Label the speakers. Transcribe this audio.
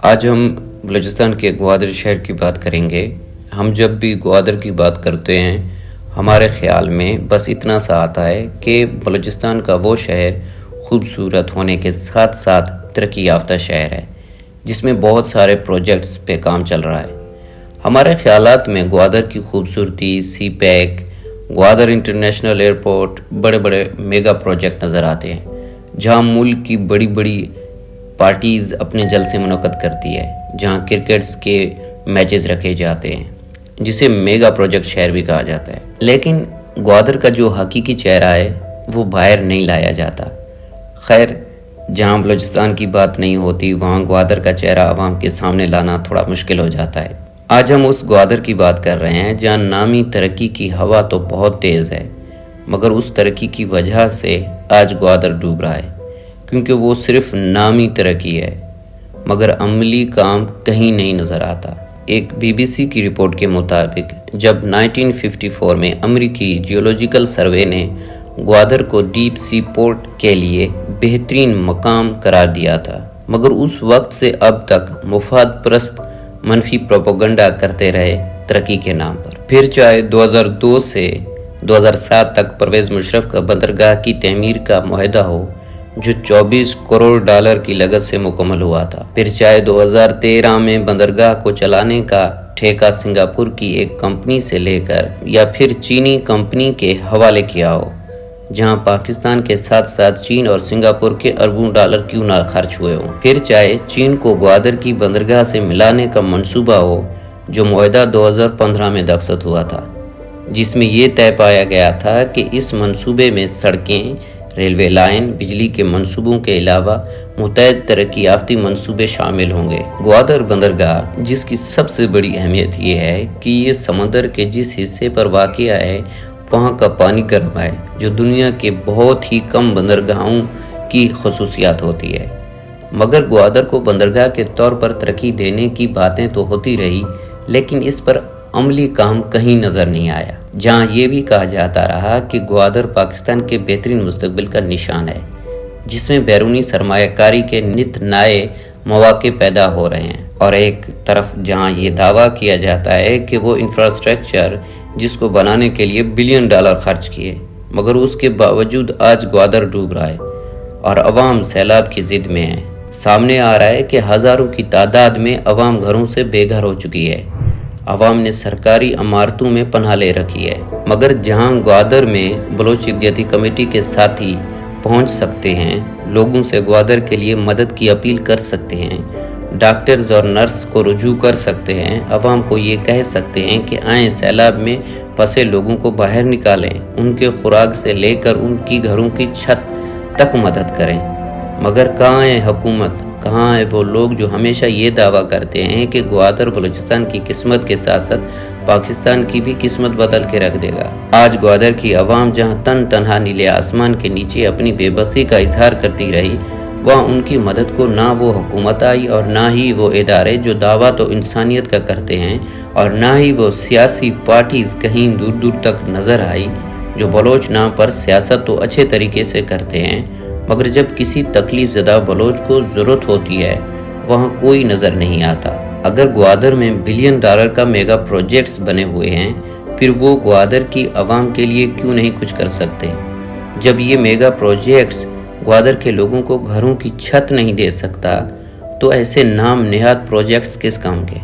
Speaker 1: آج ہم بلوچستان کے گوادر شہر کی بات کریں گے۔ ہم جب بھی گوادر کی بات کرتے ہیں ہمارے خیال میں بس اتنا سا آتا ہے کہ بلوچستان کا وہ شہر خوبصورت ہونے کے ساتھ ساتھ ترقی یافتہ شہر ہے جس میں بہت سارے پروجیکٹس پہ کام چل رہا ہے۔ ہمارے خیالات میں گوادر کی خوبصورتی، سی پیک، گوادر انٹرنیشنل ایئرپورٹ، بڑے بڑے میگا پروجیکٹ نظر آتے ہیں جہاں ملک کی بڑی بڑی پارٹیز اپنے جلسے منعقد کرتی ہے، جہاں کرکٹس کے میچز رکھے جاتے ہیں جسے میگا پروجیکٹ شہر بھی کہا جاتا ہے۔ لیکن گوادر کا جو حقیقی چہرہ ہے وہ باہر نہیں لایا جاتا۔ خیر، جہاں بلوچستان کی بات نہیں ہوتی وہاں گوادر کا چہرہ عوام کے سامنے لانا تھوڑا مشکل ہو جاتا ہے۔ آج ہم اس گوادر کی بات کر رہے ہیں جہاں نامی ترقی کی ہوا تو بہت تیز ہے، مگر اس ترقی کی وجہ سے آج گوادر ڈوب رہا ہے، کیونکہ وہ صرف نامی ترقی ہے مگر عملی کام کہیں نہیں نظر آتا۔ ایک بی بی سی کی رپورٹ کے مطابق جب 1954 میں امریکی جیولوجیکل سروے نے گوادر کو ڈیپ سی پورٹ کے لیے بہترین مقام قرار دیا تھا، مگر اس وقت سے اب تک مفاد پرست منفی پروپیگنڈا کرتے رہے ترقی کے نام پر۔ پھر چاہے 2002 سے 2007 تک پرویز مشرف کا بندرگاہ کی تعمیر کا معاہدہ ہو جو 24 کروڑ ڈالر کی لاگت سے مکمل ہوا تھا، پھر چاہے 2013 میں بندرگاہ کو چلانے کا ٹھیکہ سنگاپور کی ایک کمپنی سے لے کر یا پھر چینی کمپنی کے حوالے کیا ہو، جہاں پاکستان کے ساتھ ساتھ چین اور سنگاپور کے اربوں ڈالر کیوں نہ خرچ ہوئے ہوں، پھر چاہے چین کو گوادر کی بندرگاہ سے ملانے کا منصوبہ ہو جو معاہدہ 2015 میں دستخط ہوا تھا، جس میں یہ طے پایا گیا تھا کہ اس منصوبے میں سڑکیں، ریلوے لائن، بجلی کے منصوبوں کے علاوہ متعدد ترقی یافتی منصوبے شامل ہوں گے۔ گوادر بندرگاہ جس کی سب سے بڑی اہمیت یہ ہے کہ یہ سمندر کے جس حصے پر واقع ہے وہاں کا پانی گرم ہے، جو دنیا کے بہت ہی کم بندرگاہوں کی خصوصیات ہوتی ہے، مگر گوادر کو بندرگاہ کے طور پر ترقی دینے کی باتیں تو ہوتی رہی لیکن اس پر عملی کام کہیں نظر نہیں آیا۔ جہاں یہ بھی کہا جاتا رہا کہ گوادر پاکستان کے بہترین مستقبل کا نشان ہے جس میں بیرونی سرمایہ کاری کے نت نئے مواقع پیدا ہو رہے ہیں، اور ایک طرف جہاں یہ دعویٰ کیا جاتا ہے کہ وہ انفراسٹرکچر جس کو بنانے کے لیے بلین ڈالر خرچ کیے، مگر اس کے باوجود آج گوادر ڈوب رہا ہے اور عوام سیلاب کی ضد میں ہے۔ سامنے آ رہا ہے کہ ہزاروں کی تعداد میں عوام گھروں سے بے گھر ہو چکی ہے، عوام نے سرکاری عمارتوں میں پناہ لے رکھی ہے، مگر جہاں گوادر میں بلوچ یکجہتی کمیٹی کے ساتھی پہنچ سکتے ہیں، لوگوں سے گوادر کے لیے مدد کی اپیل کر سکتے ہیں، ڈاکٹرز اور نرس کو رجوع کر سکتے ہیں، عوام کو یہ کہہ سکتے ہیں کہ آئیں سیلاب میں پھنسے لوگوں کو باہر نکالیں، ان کے خوراک سے لے کر ان کی گھروں کی چھت تک مدد کریں، مگر کہاں ہے حکومت؟ کہاں ہیں وہ لوگ جو ہمیشہ یہ دعویٰ کرتے ہیں کہ گوادر بلوچستان کی قسمت کے ساتھ ساتھ پاکستان کی بھی قسمت بدل کے رکھ دے گا؟ آج گوادر کی عوام جہاں تنہا نیلے آسمان کے نیچے اپنی بے بسی کا اظہار کرتی رہی، وہاں ان کی مدد کو نہ وہ حکومت آئی اور نہ ہی وہ ادارے جو دعویٰ تو انسانیت کا کرتے ہیں، اور نہ ہی وہ سیاسی پارٹیز کہیں دور دور تک نظر آئی جو بلوچ نام پر سیاست تو اچھے طریقے سے کرتے ہیں، مگر جب کسی تکلیف زدہ بلوچ کو ضرورت ہوتی ہے وہاں کوئی نظر نہیں آتا۔ اگر گوادر میں بلین ڈالر کا میگا پروجیکٹس بنے ہوئے ہیں پھر وہ گوادر کی عوام کے لیے کیوں نہیں کچھ کر سکتے؟ جب یہ میگا پروجیکٹس گوادر کے لوگوں کو گھروں کی چھت نہیں دے سکتا تو ایسے نام نہاد پروجیکٹس کس کام کے؟